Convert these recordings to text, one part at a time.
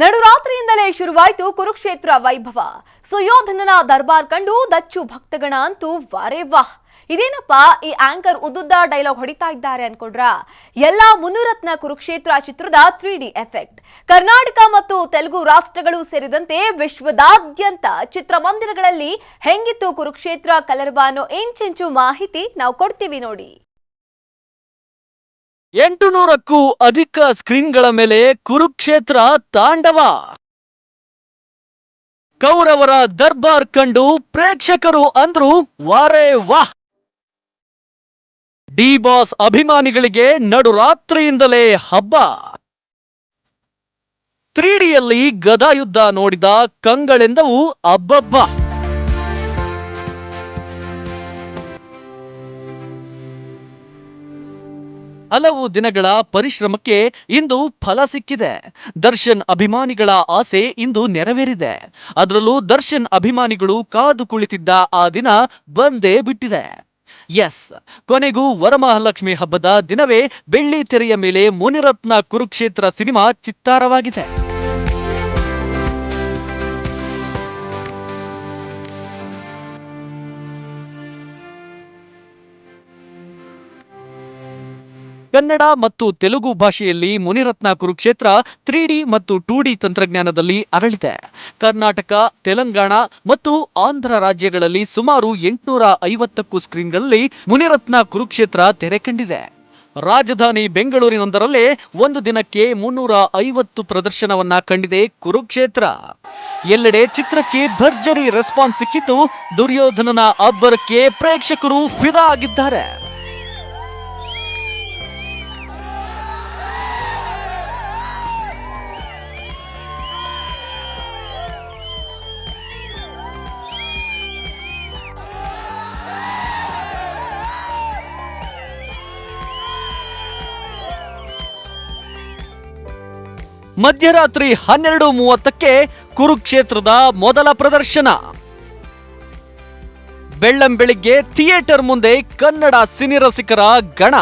ನಡುರಾತ್ರಿಯಿಂದಲೇ ಶುರುವಾಯಿತು ಕುರುಕ್ಷೇತ್ರ ವೈಭವ. ಸುಯೋಧನನ ದರ್ಬಾರ್ ಕಂಡು ದಚ್ಚು ಭಕ್ತಗಣ ಅಂತೂ ವಾರೇ ವಾಹ್. ಇದೇನಪ್ಪ ಈ ಆಂಕರ್ ಉದ್ದುದ್ದ ಡೈಲಾಗ್ ಹೊಡಿತಾ ಇದ್ದಾರೆ ಅನ್ಕೊಂಡ್ರ? ಎಲ್ಲ ಮುನಿರತ್ನ ಕುರುಕ್ಷೇತ್ರ ಚಿತ್ರದ 3D ಎಫೆಕ್ಟ್. ಕರ್ನಾಟಕ ಮತ್ತು ತೆಲುಗು ರಾಷ್ಟ್ರಗಳು ಸೇರಿದಂತೆ ವಿಶ್ವದಾದ್ಯಂತ ಚಿತ್ರಮಂದಿರಗಳಲ್ಲಿ ಹೆಂಗಿತ್ತು ಕುರುಕ್ಷೇತ್ರ ಕಲರವ ಅನ್ನೋ ಇಂಚಿಂಚು ಮಾಹಿತಿ ನಾವು ಕೊಡ್ತೀವಿ ನೋಡಿ. 800ಕ್ಕೂ ಅಧಿಕ ಸ್ಕ್ರೀನ್ಗಳ ಮೇಲೆ ಕುರುಕ್ಷೇತ್ರ ತಾಂಡವ. ಕೌರವರ ದರ್ಬಾರ್ ಕಂಡು ಪ್ರೇಕ್ಷಕರು ಅಂದ್ರು ವಾರೇ ವಾಹ್. ಡಿ ಬಾಸ್ ಅಭಿಮಾನಿಗಳಿಗೆ ನಡುರಾತ್ರಿಯಿಂದಲೇ ಹಬ್ಬ. 3Dಯಲ್ಲಿ ಗದಾಯುದ್ಧ ನೋಡಿದ ಕಂಗಳೆಂದವು ಅಬ್ಬಬ್ಬ. ಹಲವು ದಿನಗಳ ಪರಿಶ್ರಮಕ್ಕೆ ಇಂದು ಫಲ ಸಿಕ್ಕಿದೆ. ದರ್ಶನ್ ಅಭಿಮಾನಿಗಳ ಆಸೆ ಇಂದು ನೆರವೇರಿದೆ. ಅದರಲ್ಲೂ ದರ್ಶನ್ ಅಭಿಮಾನಿಗಳು ಕಾದು ಕುಳಿತಿದ್ದ ಆ ದಿನ ಬಂದೇ ಬಿಟ್ಟಿದೆ. ಎಸ್, ಕೊನೆಗೂ ವರಮಹಾಲಕ್ಷ್ಮಿ ಹಬ್ಬದ ದಿನವೇ ಬೆಳ್ಳಿ ತೆರೆಯ ಮೇಲೆ ಮುನಿರತ್ನ ಕುರುಕ್ಷೇತ್ರ ಸಿನಿಮಾ ಚಿತ್ತಾರವಾಗಿದೆ. ಕನ್ನಡ ಮತ್ತು ತೆಲುಗು ಭಾಷೆಯಲ್ಲಿ ಮುನಿರತ್ನ ಕುರುಕ್ಷೇತ್ರ 3D ಮತ್ತು 2D ತಂತ್ರಜ್ಞಾನದಲ್ಲಿ ಅರಳಿದೆ. ಕರ್ನಾಟಕ, ತೆಲಂಗಾಣ ಮತ್ತು ಆಂಧ್ರ ರಾಜ್ಯಗಳಲ್ಲಿ ಸುಮಾರು 850ಕ್ಕೂ ಸ್ಕ್ರೀನ್ಗಳಲ್ಲಿ ಮುನಿರತ್ನ ಕುರುಕ್ಷೇತ್ರ ತೆರೆ ಕಂಡಿದೆ. ರಾಜಧಾನಿ ಬೆಂಗಳೂರಿನೊಂದರಲ್ಲೇ ಒಂದು ದಿನಕ್ಕೆ 350 ಪ್ರದರ್ಶನವನ್ನ ಕಂಡಿದೆ ಕುರುಕ್ಷೇತ್ರ. ಎಲ್ಲೆಡೆ ಚಿತ್ರಕ್ಕೆ ಭರ್ಜರಿ ರೆಸ್ಪಾನ್ಸ್ ಸಿಕ್ಕಿದ್ದು ದುರ್ಯೋಧನನ ಅಬ್ಬರಕ್ಕೆ ಪ್ರೇಕ್ಷಕರು ಫಿದಾ ಆಗಿದ್ದಾರೆ. ಮಧ್ಯರಾತ್ರಿ 12:30ಕ್ಕೆ ಕುರುಕ್ಷೇತ್ರದ ಮೊದಲ ಪ್ರದರ್ಶನ. ಬೆಳ್ಳಂಬೆಳಿಗ್ಗೆ ಥಿಯೇಟರ್ ಮುಂದೆ ಕನ್ನಡ ಸಿನಿರಸಿಕರ ಗಣ.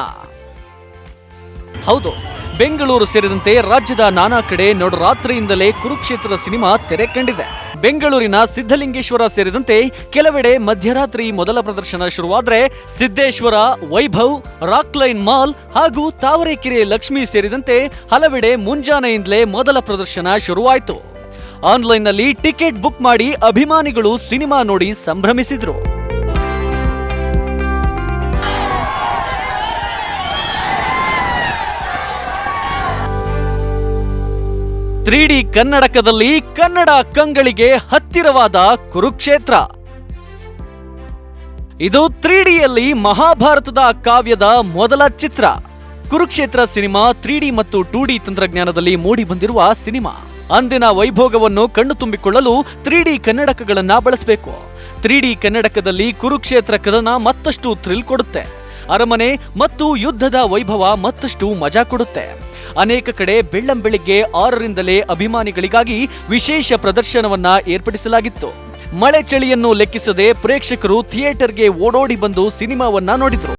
ಹೌದು, ಬೆಂಗಳೂರು ಸೇರಿದಂತೆ ರಾಜ್ಯದ ನಾನಾ ಕಡೆ ನಡುರಾತ್ರಿಯಿಂದಲೇ ಕುರುಕ್ಷೇತ್ರ ಸಿನಿಮಾ ತೆರೆ ಕಂಡಿದೆ. ಬೆಂಗಳೂರಿನ ಸಿದ್ಧಲಿಂಗೇಶ್ವರ ಸೇರಿದಂತೆ ಕೆಲವೆಡೆ ಮಧ್ಯರಾತ್ರಿ ಮೊದಲ ಪ್ರದರ್ಶನ ಶುರುವಾದ್ರೆ ಸಿದ್ದೇಶ್ವರ, ವೈಭವ್, ರಾಕ್ಲೈನ್ ಮಾಲ್ ಹಾಗೂ ತಾವರೆಕೆರೆ ಲಕ್ಷ್ಮಿ ಸೇರಿದಂತೆ ಹಲವೆಡೆ ಮುಂಜಾನೆಯಿಂದಲೇ ಮೊದಲ ಪ್ರದರ್ಶನ ಶುರುವಾಯಿತು. ಆನ್ಲೈನ್ನಲ್ಲಿ ಟಿಕೆಟ್ ಬುಕ್ ಮಾಡಿ ಅಭಿಮಾನಿಗಳು ಸಿನಿಮಾ ನೋಡಿ ಸಂಭ್ರಮಿಸಿದ್ರು. ತ್ರೀಡಿ ಕನ್ನಡಕದಲ್ಲಿ ಕನ್ನಡ ಕಂಗಳಿಗೆ ಹತ್ತಿರವಾದ ಕುರುಕ್ಷೇತ್ರ. ಇದು 3Dಯಲ್ಲಿ ಮಹಾಭಾರತದ ಕಾವ್ಯದ ಮೊದಲ ಚಿತ್ರ. ಕುರುಕ್ಷೇತ್ರ ಸಿನಿಮಾ 3D ಮತ್ತು 2D ತಂತ್ರಜ್ಞಾನದಲ್ಲಿ ಮೂಡಿ ಬಂದಿರುವ ಸಿನಿಮಾ. ಅಂದಿನ ವೈಭೋಗವನ್ನು ಕಣ್ಣು ತುಂಬಿಕೊಳ್ಳಲು 3D ಕನ್ನಡಕಗಳನ್ನ ಬಳಸಬೇಕು. 3D ಕನ್ನಡಕದಲ್ಲಿ ಕುರುಕ್ಷೇತ್ರ ಕದನ ಮತ್ತಷ್ಟು ಥ್ರಿಲ್ ಕೊಡುತ್ತೆ. ಅರಮನೆ ಮತ್ತು ಯುದ್ಧದ ವೈಭವ ಮತ್ತಷ್ಟು ಮಜಾ ಕೊಡುತ್ತೆ. ಅನೇಕ ಕಡೆ ಬೆಳ್ಳಂಬೆಳಿಗ್ಗೆ 6ರಿಂದಲೇ ಅಭಿಮಾನಿಗಳಿಗಾಗಿ ವಿಶೇಷ ಪ್ರದರ್ಶನವನ್ನ ಏರ್ಪಡಿಸಲಾಗಿತ್ತು. ಮಳೆ ಚಳಿಯನ್ನು ಲೆಕ್ಕಿಸದೆ ಪ್ರೇಕ್ಷಕರು ಥಿಯೇಟರ್ಗೆ ಓಡೋಡಿ ಬಂದು ಸಿನಿಮಾವನ್ನ ನೋಡಿದ್ರು.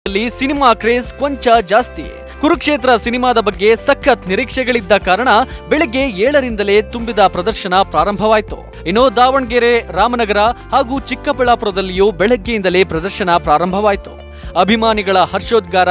ಇಲ್ಲಿ ಸಿನಿಮಾ ಕ್ರೇಜ್ ಕೊಂಚ ಜಾಸ್ತಿ. ಕುರುಕ್ಷೇತ್ರ ಸಿನಿಮಾದ ಬಗ್ಗೆ ಸಖತ್ ನಿರೀಕ್ಷೆಗಳಿದ್ದ ಕಾರಣ ಬೆಳಗ್ಗೆ 7ರಿಂದಲೇ ತುಂಬಿದ ಪ್ರದರ್ಶನ ಪ್ರಾರಂಭವಾಯಿತು. ಇನ್ನು ದಾವಣಗೆರೆ, ರಾಮನಗರ ಹಾಗೂ ಚಿಕ್ಕಬಳ್ಳಾಪುರದಲ್ಲಿಯೂ ಬೆಳಗ್ಗೆಯಿಂದಲೇ ಪ್ರದರ್ಶನ ಪ್ರಾರಂಭವಾಯಿತು. ಅಭಿಮಾನಿಗಳ ಹರ್ಷೋದ್ಗಾರ